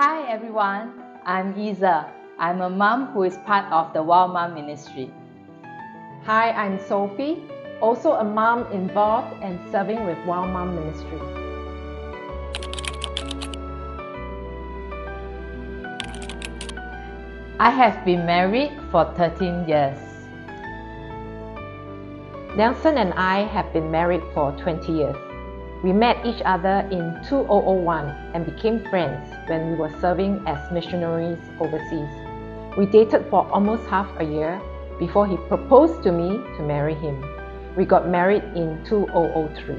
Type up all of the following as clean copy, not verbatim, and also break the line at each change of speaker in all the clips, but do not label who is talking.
Hi everyone, I'm Ezer. I'm a mom who is part of the Wow Mom Ministry.
Hi, I'm Sophie, also a mom involved and serving with Wow Mom Ministry.
I have been married for 13 years.
Nelson and I have been married for 20 years. We met each other in 2001 and became friends when we were serving as missionaries overseas. We dated for almost half a year before he proposed to me to marry him. We got married in 2003.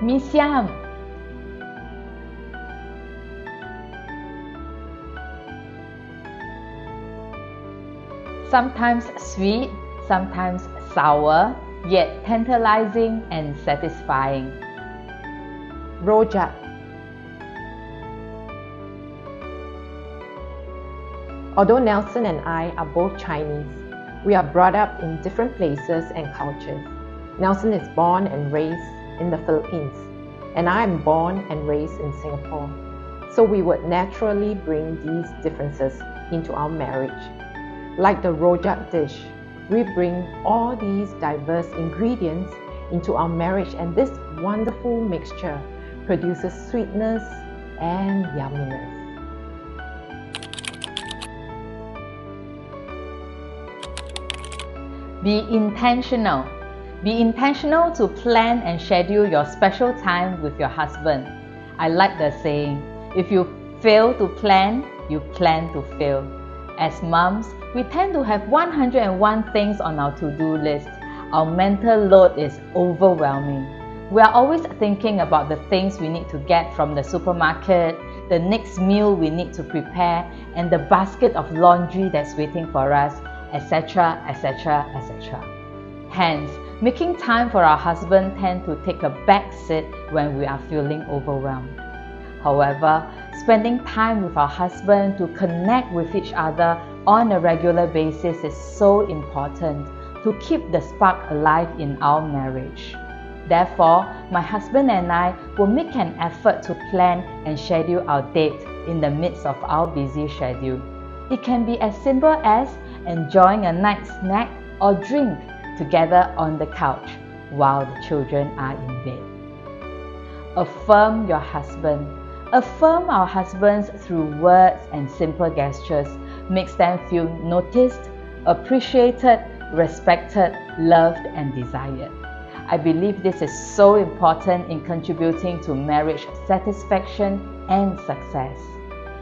Mee Siam. Sometimes sweet, sometimes sour, yet tantalizing and satisfying.
Rojak. Although Nelson and I are both Chinese, we are brought up in different places and cultures. Nelson is born and raised in the Philippines, and I am born and raised in Singapore. So we would naturally bring these differences into our marriage. Like the rojak dish, we bring all these diverse ingredients into our marriage, and this wonderful mixture produces sweetness and yumminess.
Be intentional. Be intentional to plan and schedule your special time with your husband. I like the saying, if you fail to plan, you plan to fail. As moms, we tend to have 101 things on our to-do list. Our mental load is overwhelming. We are always thinking about the things we need to get from the supermarket, the next meal we need to prepare, and the basket of laundry that's waiting for us, etc., etc., etc. Hence, making time for our husband tends to take a back seat when we are feeling overwhelmed. However, spending time with our husband to connect with each other on a regular basis is so important to keep the spark alive in our marriage. Therefore, my husband and I will make an effort to plan and schedule our date in the midst of our busy schedule. It can be as simple as enjoying a night snack or drink together on the couch while the children are in bed. Affirm your husband. Affirm our husbands through words and simple gestures makes them feel noticed, appreciated, respected, loved, and desired. I believe this is so important in contributing to marriage satisfaction and success.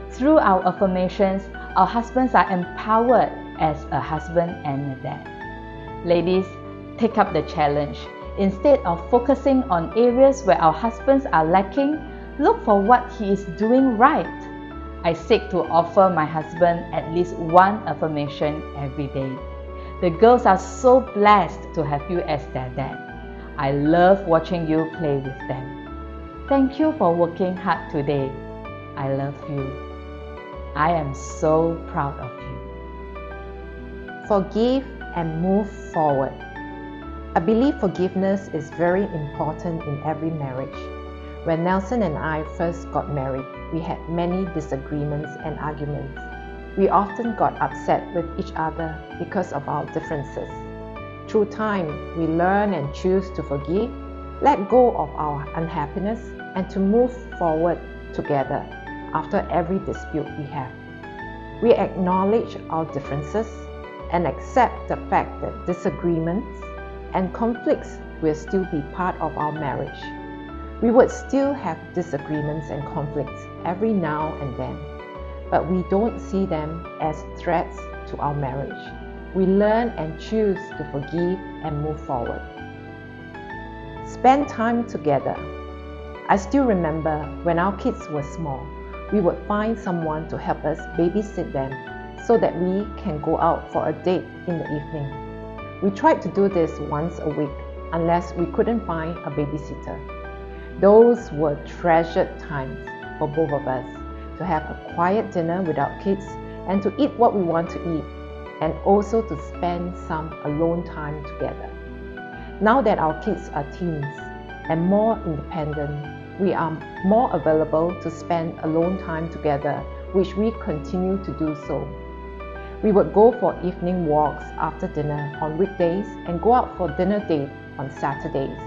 Through our affirmations, our husbands are empowered as a husband and a dad. Ladies, take up the challenge. Instead of focusing on areas where our husbands are lacking, look for what he is doing right. I seek to offer my husband at least one affirmation every day. The girls are so blessed to have you as their dad. I love watching you play with them. Thank you for working hard today. I love you. I am so proud of you.
Forgive and move forward. I believe forgiveness is very important in every marriage. When Nelson and I first got married, we had many disagreements and arguments. We often got upset with each other because of our differences. Through time, we learn and choose to forgive, let go of our unhappiness, and to move forward together after every dispute we have. We acknowledge our differences and accept the fact that disagreements and conflicts will still be part of our marriage. We would still have disagreements and conflicts every now and then, but we don't see them as threats to our marriage. We learn and choose to forgive and move forward. Spend time together. I still remember when our kids were small, we would find someone to help us babysit them so that we can go out for a date in the evening. We tried to do this once a week unless we couldn't find a babysitter. Those were treasured times for both of us to have a quiet dinner without kids and to eat what we want to eat, and also to spend some alone time together. Now that our kids are teens and more independent, we are more available to spend alone time together, which we continue to do so. We would go for evening walks after dinner on weekdays and go out for dinner date on Saturdays.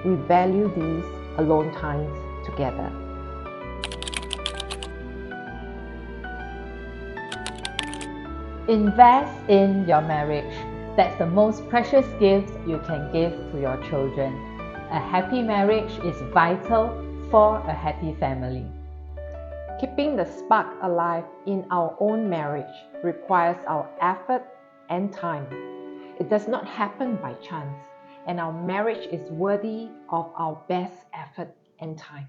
We value these alone times together.
Invest in your marriage. That's the most precious gift you can give to your children. A happy marriage is vital for a happy family.
Keeping the spark alive in our own marriage requires our effort and time. It does not happen by chance, and our marriage is worthy of our best effort and time.